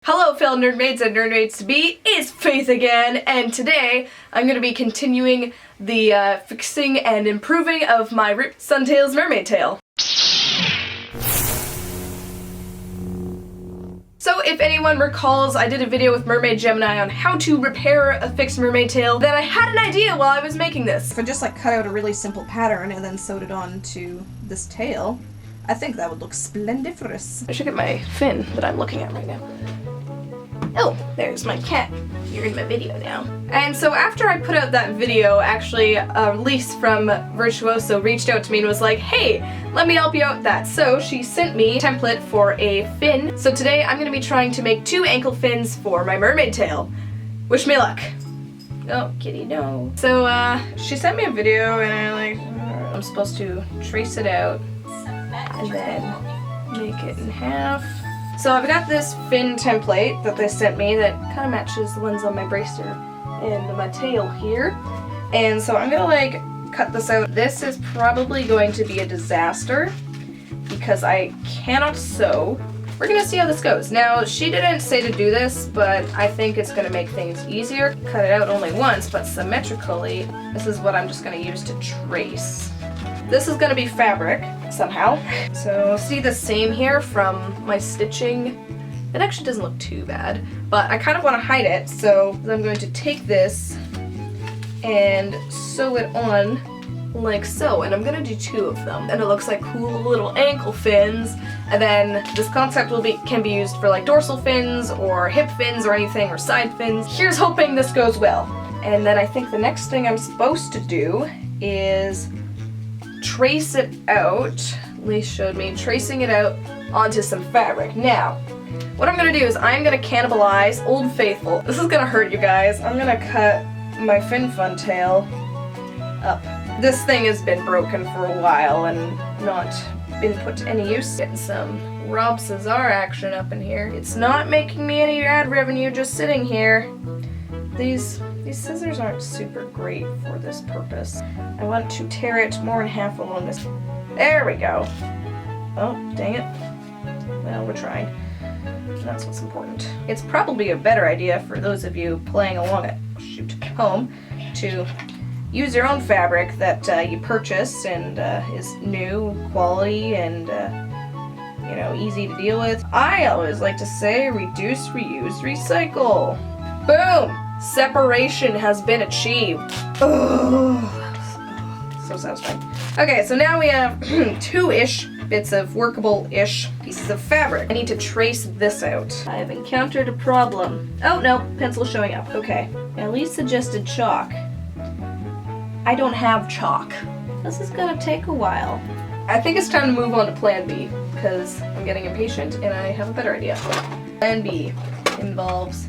Hello fellow Nerdmaids and Nerdmaids-to-be, it's Faith again, and today I'm going to be continuing the fixing and improving of my ripped SunTails mermaid tail. So if anyone recalls, I did a video with Mermaid Gemini on how to repair a fixed mermaid tail. Then I had an idea while I was making this. If I just cut out a really simple pattern and then sewed it on to this tail, I think that would look splendiferous. I should get my fin that I'm looking at right now. Oh, there's my cat. You're in my video now. And so after I put out that video, actually, Lise from VirtuoSew reached out to me and was like, hey, let me help you out with that. So she sent me a template for a fin. So today I'm going to be trying to make 2 ankle fins for my mermaid tail. Wish me luck. Oh, kitty, no. So she sent me a video and I'm supposed to trace it out and then make it in half. So I've got this fin template that they sent me that kind of matches the ones on my bracer and my tail here. And so I'm gonna cut this out. This is probably going to be a disaster because I cannot sew. We're gonna see how this goes. Now, she didn't say to do this, but I think it's gonna make things easier. Cut it out only once, but symmetrically, this is what I'm just gonna use to trace. This is gonna be fabric, somehow. So see the seam here from my stitching? It actually doesn't look too bad, but I kind of want to hide it, so I'm going to take this and sew it on like so, and I'm gonna do 2 of them. And it looks like cool little ankle fins, and then this concept can be used for like dorsal fins or hip fins or anything, or side fins. Here's hoping this goes well. And then I think the next thing I'm supposed to do is trace it out. Lise showed me tracing it out onto some fabric. Now, what I'm gonna do is I'm gonna cannibalize Old Faithful. This is gonna hurt you guys. I'm gonna cut my fin fun tail up. This thing has been broken for a while and not been put to any use. Getting some Rob Cesar action up in here. It's not making me any ad revenue just sitting here. These scissors aren't super great for this purpose. I want to tear it more in half along this. There we go. Oh, dang it. Well, we're trying. That's what's important. It's probably a better idea for those of you playing along at home to use your own fabric that you purchase and is new, quality, and you know, easy to deal with. I always like to say reduce, reuse, recycle. Boom! Separation has been achieved. Oh, so satisfying. Okay, so now we have 2-ish bits of workable-ish pieces of fabric. I need to trace this out. I have encountered a problem. Oh, no, pencil showing up. Okay. At least suggested chalk. I don't have chalk. This is gonna take a while. I think it's time to move on to Plan B, because I'm getting impatient and I have a better idea. Plan B involves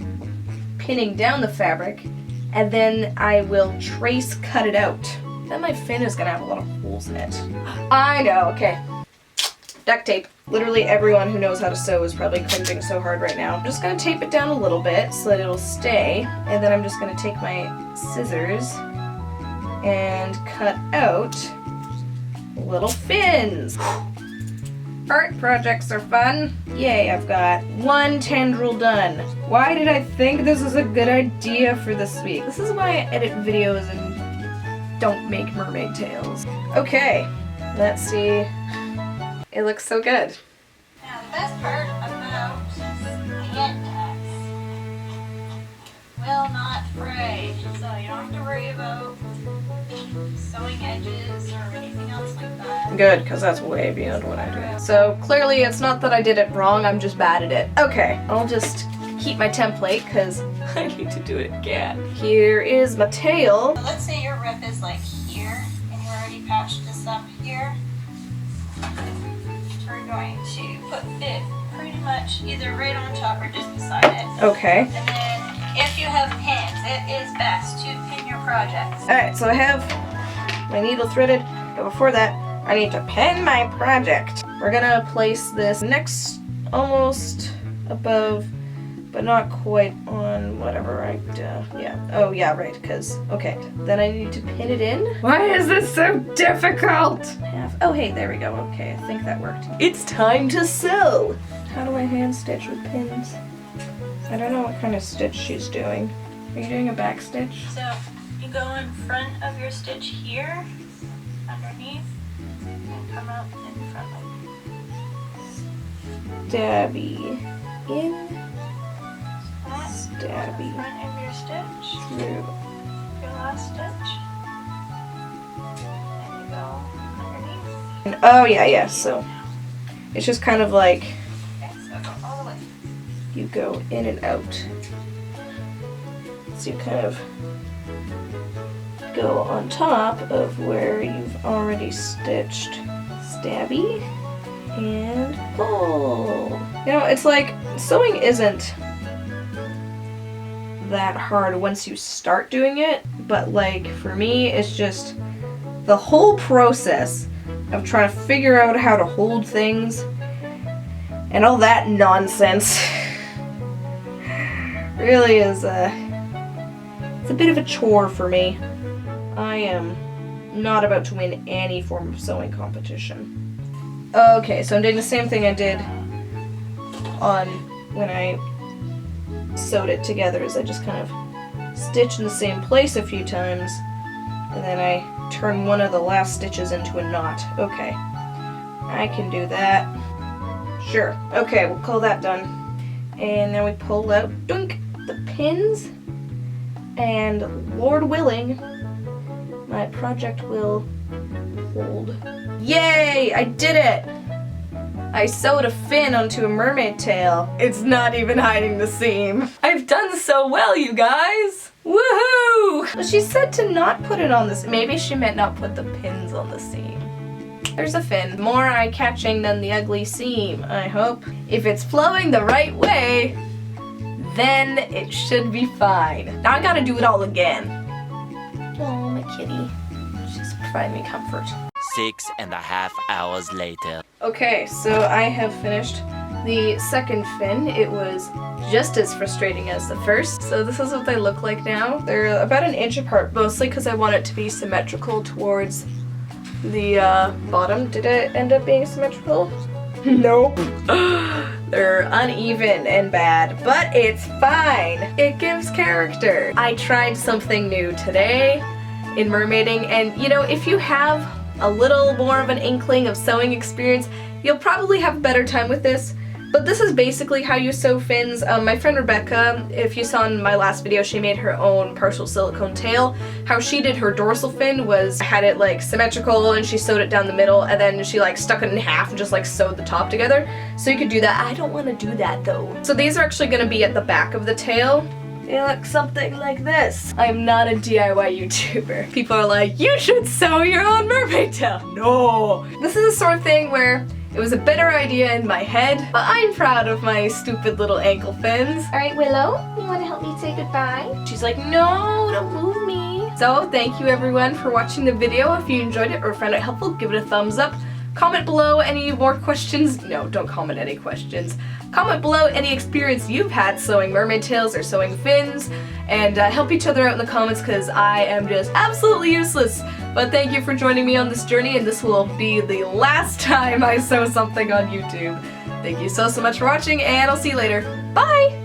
pinning down the fabric, and then I will trace cut it out. Then my fin is gonna have a lot of holes in it. I know, okay. Duct tape. Literally everyone who knows how to sew is probably cringing so hard right now. I'm just gonna tape it down a little bit so that it'll stay, and then I'm just gonna take my scissors and cut out little fins. Art projects are fun. Yay, I've got 1 tendril done. Why did I think this is a good idea for this week? This is why I edit videos and don't make mermaid tails. Okay, let's see. It looks so good. Now the best part about hand tacks will not fray, so you don't have to worry about sewing edges or anything else like that. Good, because that's way beyond what I do. So clearly it's not that I did it wrong, I'm just bad at it. Okay, I'll just keep my template because I need to do it again. Here is my tail. So let's say your rip is like here and you already patched this up here. We're going to put it pretty much either right on top or just beside it. Okay. And then if you have pins, it is best to pin your projects. Alright, so I have my needle threaded, but before that, I need to pin my project. We're gonna place this next, almost above, but not quite on whatever yeah. Oh yeah, right, because, okay. Then I need to pin it in. Why is this so difficult? Oh hey, there we go, okay, I think that worked. It's time to sew! How do I hand stitch with pins? I don't know what kind of stitch she's doing. Are you doing a back stitch? So you go in front of your stitch here, underneath, and come out in front like Stabby in, that. stabby Front of your stitch, through. your last stitch, and you go underneath. And, oh yeah, so it's just kind of like Okay, so go all the way. you go in and out. So you kind of go on top of where you've already stitched stabby and pull. You know, it's like sewing isn't that hard once you start doing it, but like for me it's just the whole process of trying to figure out how to hold things and all that nonsense really is it's a bit of a chore for me. I am not about to win any form of sewing competition. Okay, so I'm doing the same thing I did on when I sewed it together, is I just kind of stitch in the same place a few times and then I turn one of the last stitches into a knot. Okay, I can do that. Sure. Okay, we'll call that done. And then we pull out, dunk, the pins, and Lord willing, my project will hold. Yay! I did it! I sewed a fin onto a mermaid tail. It's not even hiding the seam. I've done so well, you guys! Woohoo! Well, she said to not put it on this. Maybe she meant not put the pins on the seam. There's a fin. More eye-catching than the ugly seam, I hope. If it's flowing the right way, then it should be fine. Now I gotta do it all again. Oh, my kitty. She's providing me comfort. 6.5 hours later. Okay, so I have finished the second fin. It was just as frustrating as the first. So this is what they look like now. They're about an inch apart, mostly because I want it to be symmetrical towards the bottom. Did it end up being symmetrical? Nope. They're uneven and bad, but it's fine. It gives character. I tried something new today in mermaiding, and you know, if you have a little more of an inkling of sewing experience, you'll probably have a better time with this. But this is basically how you sew fins. My friend Rebecca, if you saw in my last video, she made her own partial silicone tail. How she did her dorsal fin was had it like symmetrical and she sewed it down the middle and then she like stuck it in half and just like sewed the top together. So you could do that. I don't want to do that though. So these are actually going to be at the back of the tail. They look something like this. I'm not a DIY YouTuber. People are like, you should sew your own mermaid tail. No. This is the sort of thing where it was a better idea in my head, but I'm proud of my stupid little ankle fins. All right, Willow, you want to help me say goodbye? She's like, no, don't move me. So thank you everyone for watching the video. If you enjoyed it or found it helpful, give it a thumbs up. Comment below any more questions. No, don't comment any questions. Comment below any experience you've had sewing mermaid tails or sewing fins, and help each other out in the comments because I am just absolutely useless. But thank you for joining me on this journey, and this will be the last time I sew something on YouTube. Thank you so much for watching, and I'll see you later. Bye!